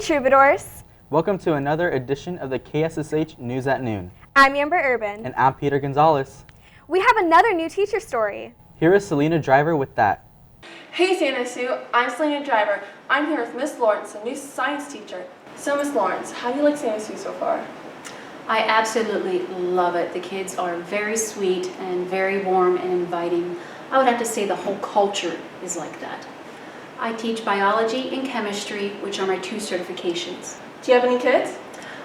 Troubadours! Welcome to another edition of the KSSH News at Noon. I'm Amber Urban. And I'm Peter Gonzalez. We have another new teacher story. Here is Selena Driver with that. Hey Santa Sue, I'm Selena Driver. I'm here with Miss Lawrence, a new science teacher. So Miss Lawrence, how do you like Santa Sue so far? I absolutely love it. The kids are very sweet and very warm and inviting. I would have to say the whole culture is like that. I teach biology and chemistry, which are my 2 certifications. Do you have any kids?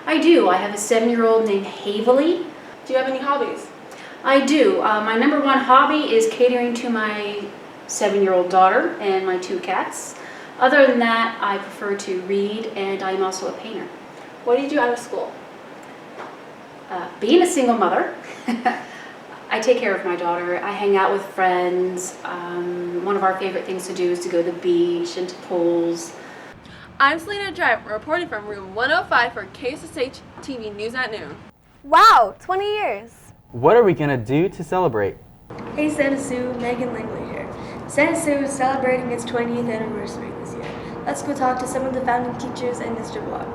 I do. I have a 7-year-old named Haveley. Do you have any hobbies? I do. My number 1 hobby is catering to my 7-year-old daughter and my 2 cats. Other than that, I prefer to read, and I'm also a painter. What do you do out of school? Being a single mother, I take care of my daughter. I hang out with friends. One of our favorite things to do is to go to the beach and to pools. I'm Selena Driver, reporting from room 105 for KSSH TV News at Noon. Wow, 20 years. What are we going to do to celebrate? Hey Santa Sue, Megan Langley here. Santa Sue is celebrating its 20th anniversary this year. Let's go talk to some of the founding teachers and Mr. Block.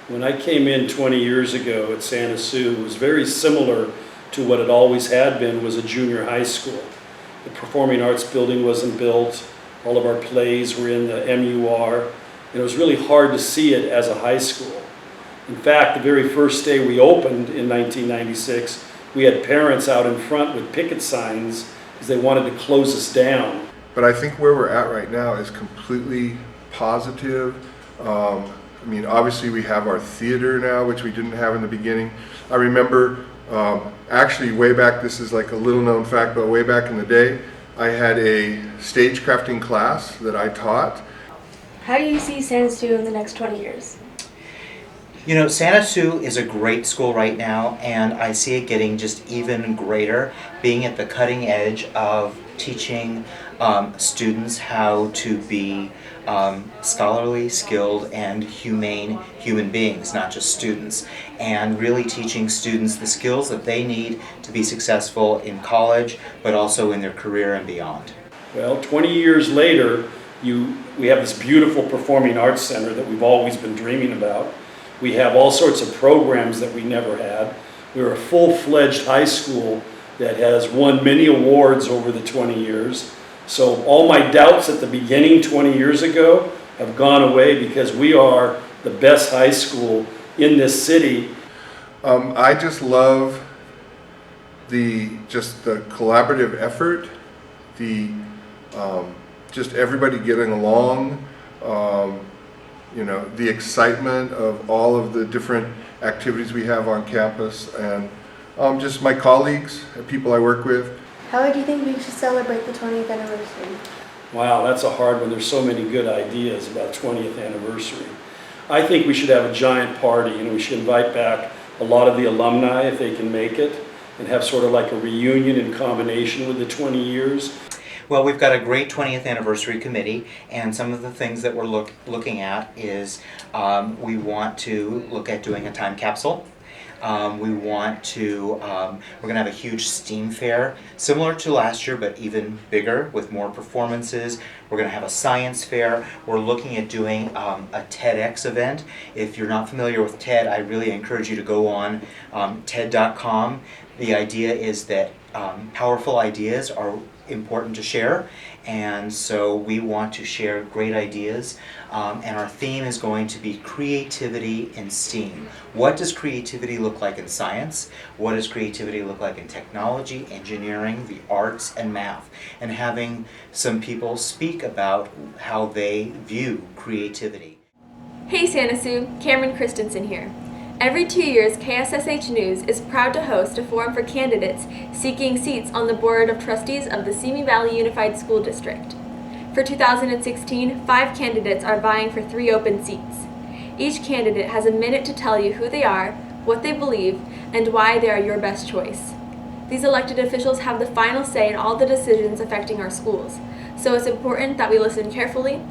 When I came in 20 years ago at Santa Sue, it was very similar to what it always had been, was a junior high school. The Performing Arts building wasn't built. All of our plays were in the MUR. And it was really hard to see it as a high school. In fact, the very first day we opened in 1996, we had parents out in front with picket signs because they wanted to close us down. But I think where we're at right now is completely positive. I mean, obviously we have our theater now, which we didn't have in the beginning. I remember actually way back, this is like a little known fact, but way back in the day, I had a stagecrafting class that I taught. How do you see Santa Sue in the next 20 years? You know, Santa Sue is a great school right now, and I see it getting just even greater, being at the cutting edge of teaching students how to be scholarly, skilled, and humane human beings, not just students, and really teaching students the skills that they need to be successful in college, but also in their career and beyond. Well, 20 years later, we have this beautiful Performing Arts Center that we've always been dreaming about. We have all sorts of programs that we never had. We're a full-fledged high school that has won many awards over the 20 years. So all my doubts at the beginning 20 years ago have gone away because we are the best high school in this city. I just love the collaborative effort, just everybody getting along, you know, the excitement of all of the different activities we have on campus, and just my colleagues, people I work with. How do you think we should celebrate the 20th anniversary? Wow, that's a hard one. There's so many good ideas about 20th anniversary. I think we should have a giant party, and we should invite back a lot of the alumni if they can make it, and have sort of like a reunion in combination with the 20 years. Well, we've got a great 20th anniversary committee, and some of the things that we're looking at is we want to look at doing a time capsule. We want to, we're going to have a huge STEAM fair, similar to last year, but even bigger with more performances. We're going to have a science fair. We're looking at doing a TEDx event. If you're not familiar with TED, I really encourage you to go on TED.com. The idea is that powerful ideas are important to share, and so we want to share great ideas, and our theme is going to be creativity in STEAM. What does creativity look like in science? What does creativity look like in technology, engineering, the arts, and math? And having some people speak about how they view creativity. Hey Santa Sue, Cameron Christensen here. Every 2 years, KSSH News is proud to host a forum for candidates seeking seats on the Board of Trustees of the Simi Valley Unified School District. For 2016, 5 candidates are vying for 3 open seats. Each candidate has a minute to tell you who they are, what they believe, and why they are your best choice. These elected officials have the final say in all the decisions affecting our schools, so it's important that we listen carefully.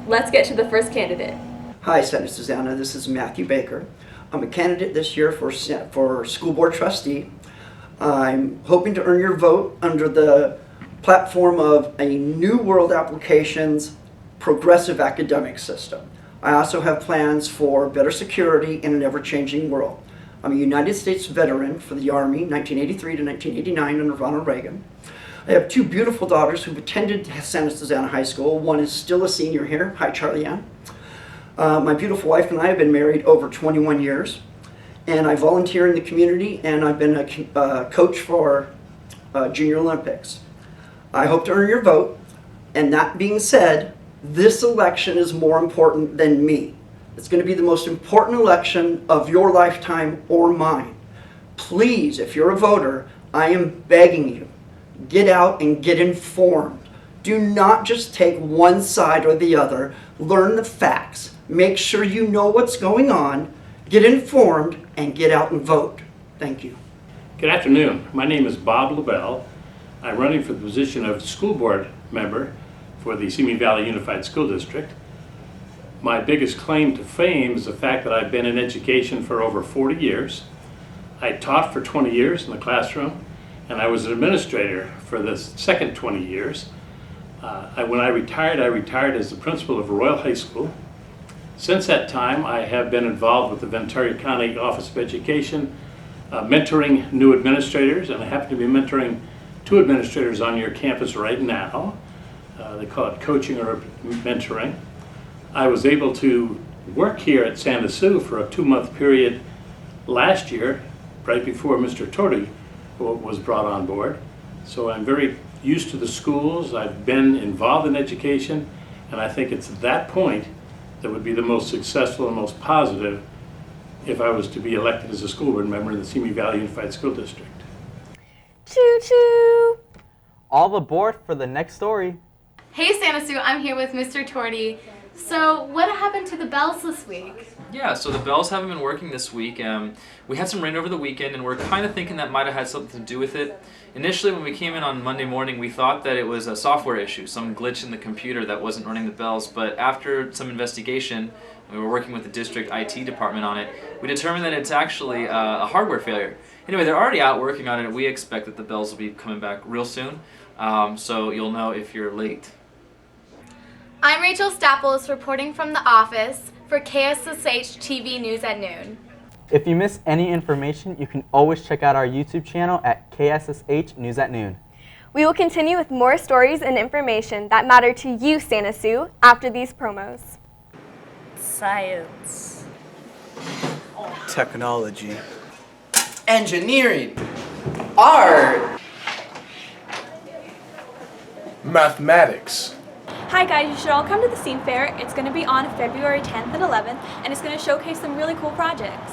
Let's get to the first candidate. Hi, Senator Susanna. This is Matthew Baker. I'm a candidate this year for school board trustee. I'm hoping to earn your vote under the platform of a new world applications progressive academic system. I also have plans for better security in an ever-changing world. I'm a United States veteran for the Army, 1983 to 1989 under Ronald Reagan. I have two beautiful daughters who've attended Santa Susana High School. One is still a senior here. Hi, Charlie Ann. My beautiful wife and I have been married over 21 years, and I volunteer in the community, and I've been a coach for Junior Olympics. I hope to earn your vote, and that being said, this election is more important than me. It's going to be the most important election of your lifetime or mine. Please, if you're a voter, I am begging you, get out and get informed. Do not just take one side or the other. Learn the facts. Make sure you know what's going on. Get informed and get out and vote. Thank you. Good afternoon. My name is Bob LaBelle. I'm running for the position of school board member for the Simi Valley Unified School District. My biggest claim to fame is the fact that I've been in education for over 40 years. I taught for 20 years in the classroom, and I was an administrator for the second 20 years. When I retired as the principal of Royal High School. Since that time, I have been involved with the Ventura County Office of Education, mentoring new administrators, and I happen to be mentoring 2 administrators on your campus right now. They call it coaching or mentoring. I was able to work here at Santa Sue for a 2-month period last year, right before Mr. Torti was brought on board. So I'm very used to the schools. I've been involved in education, and I think it's that point that would be the most successful and most positive if I was to be elected as a school board member in the Simi Valley Unified School District. Choo choo! All aboard for the next story. Hey Santa Sue, I'm here with Mr. Torti. So what happened to the bells this week? Yeah, so the bells haven't been working this week. We had some rain over the weekend, and we're kind of thinking that might have had something to do with it. Initially, when we came in on Monday morning, we thought that it was a software issue, some glitch in the computer that wasn't running the bells. But after some investigation, we were working with the district IT department on it, we determined that it's actually a hardware failure. Anyway, they're already out working on it. We expect that the bells will be coming back real soon, so you'll know if you're late. I'm Rachel Staples reporting from the office for KSSH TV News at Noon. If you miss any information, you can always check out our YouTube channel at KSSH News at Noon. We will continue with more stories and information that matter to you, Santa Sue, after these promos. Science. Technology. Engineering. Art. Mathematics. Hi guys, you should all come to the SEAM Fair. It's going to be on February 10th and 11th, and it's going to showcase some really cool projects.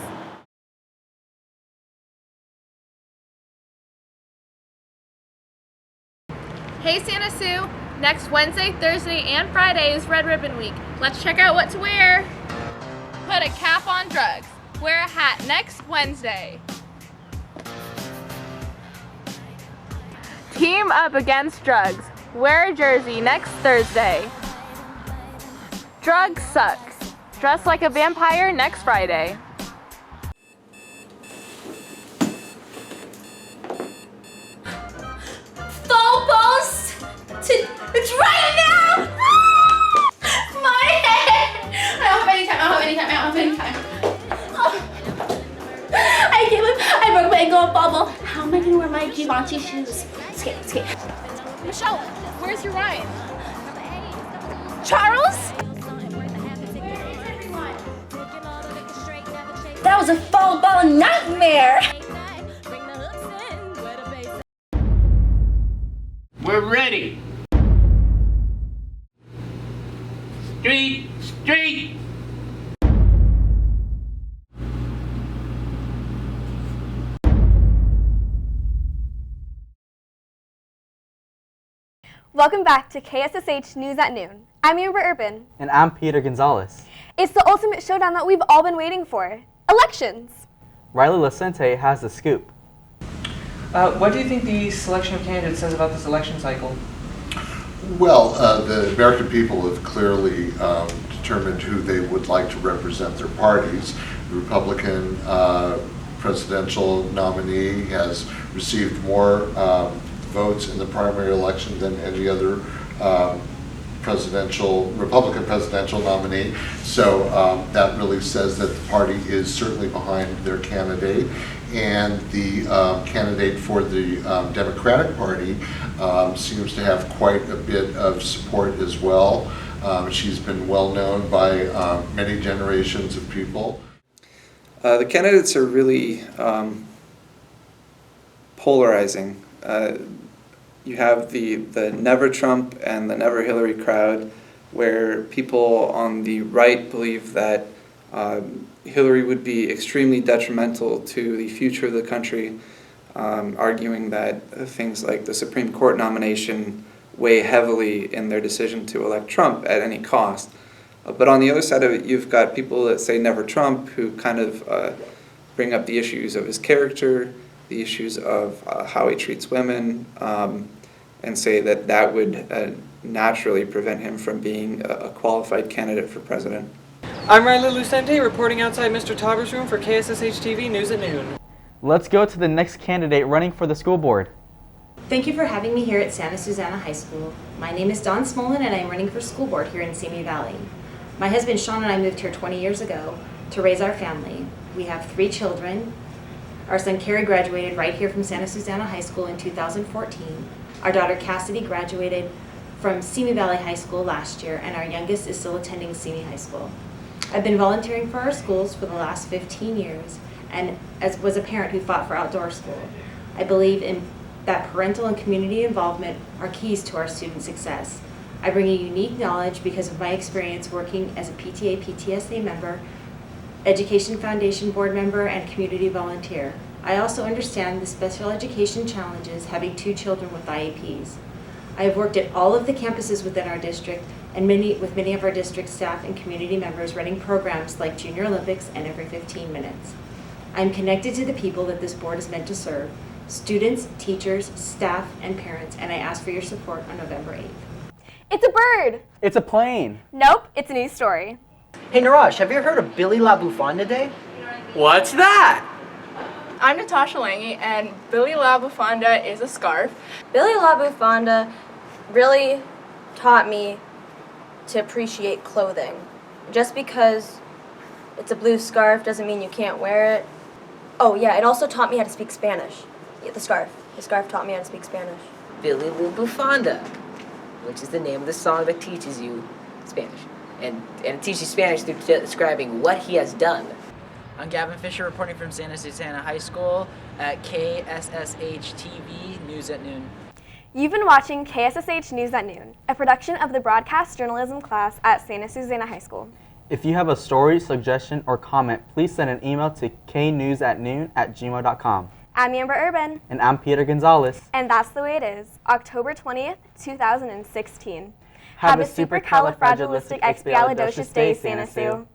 Hey Santa Sue, next Wednesday, Thursday, and Friday is Red Ribbon Week. Let's check out what to wear. Put a cap on drugs. Wear a hat next Wednesday. Team up against drugs. Wear a jersey next Thursday. Drugs suck. Dress like a vampire next Friday. Phone post it's right now! My head! I don't have any time. Oh. I gave up. I broke my ankle on bubble. How am I gonna wear my Givenchy shoes? Let's get. Michelle, where's your ride? Charles? That was a fall ball nightmare! We're ready. Street. Welcome back to KSSH News at Noon. I'm Amber Urban. And I'm Peter Gonzalez. It's the ultimate showdown that we've all been waiting for. Elections. Riley Lacente has the scoop. What do you think the selection of candidates says about this election cycle? Well, the American people have clearly determined who they would like to represent their parties. The Republican presidential nominee has received more votes in the primary election than any other Republican presidential nominee. So that really says that the party is certainly behind their candidate. And the candidate for the Democratic Party seems to have quite a bit of support as well. She's been well known by many generations of people. The candidates are really polarizing. You have the Never Trump and the Never Hillary crowd, where people on the right believe that Hillary would be extremely detrimental to the future of the country, arguing that things like the Supreme Court nomination weigh heavily in their decision to elect Trump at any cost. But on the other side of it, you've got people that say Never Trump, who kind of bring up the issues of his character, the issues of how he treats women, and say that that would naturally prevent him from being a qualified candidate for president. I'm Riley Lucente, reporting outside Mr. Tauber's room for KSSH TV News at Noon. Let's go to the next candidate running for the school board. Thank you for having me here at Santa Susana High School. My name is Dawn Smolin and I'm running for school board here in Simi Valley. My husband Sean and I moved here 20 years ago to raise our family. We have 3 children. Our son Kerry graduated right here from Santa Susana High School in 2014. Our daughter Cassidy graduated from Simi Valley High School last year, and our youngest is still attending Simi High School. I've been volunteering for our schools for the last 15 years and was a parent who fought for outdoor school. I believe in that parental and community involvement are keys to our student success. I bring a unique knowledge because of my experience working as a PTA, PTSA member, Education Foundation board member, and community volunteer. I also understand the special education challenges having 2 children with IEPs. I have worked at all of the campuses within our district and with many of our district staff and community members running programs like Junior Olympics and Every 15 Minutes. I am connected to the people that this board is meant to serve, students, teachers, staff, and parents, and I ask for your support on November 8th. It's a bird! It's a plane! Nope, it's a news story. Hey Niraj, have you ever heard of Billy La Bufanda Day? What's that? I'm Natasha Lange, and Billy La Bufanda is a scarf. Billy La Bufanda really taught me to appreciate clothing. Just because it's a blue scarf doesn't mean you can't wear it. Oh yeah, it also taught me how to speak Spanish. Yeah, the scarf taught me how to speak Spanish. Billy La Bufanda, which is the name of the song that teaches you Spanish. And it teaches you Spanish through describing what he has done. I'm Gavin Fisher reporting from Santa Susana High School at KSSH TV News at Noon. You've been watching KSSH News at Noon, a production of the broadcast journalism class at Santa Susana High School. If you have a story, suggestion, or comment, please send an email to knewsatnoon@gmail.com. I'm Amber Urban. And I'm Peter Gonzalez. And that's the way it is. October 20th, 2016. Have a supercalifragilisticexpialidocious day, Santa Sue.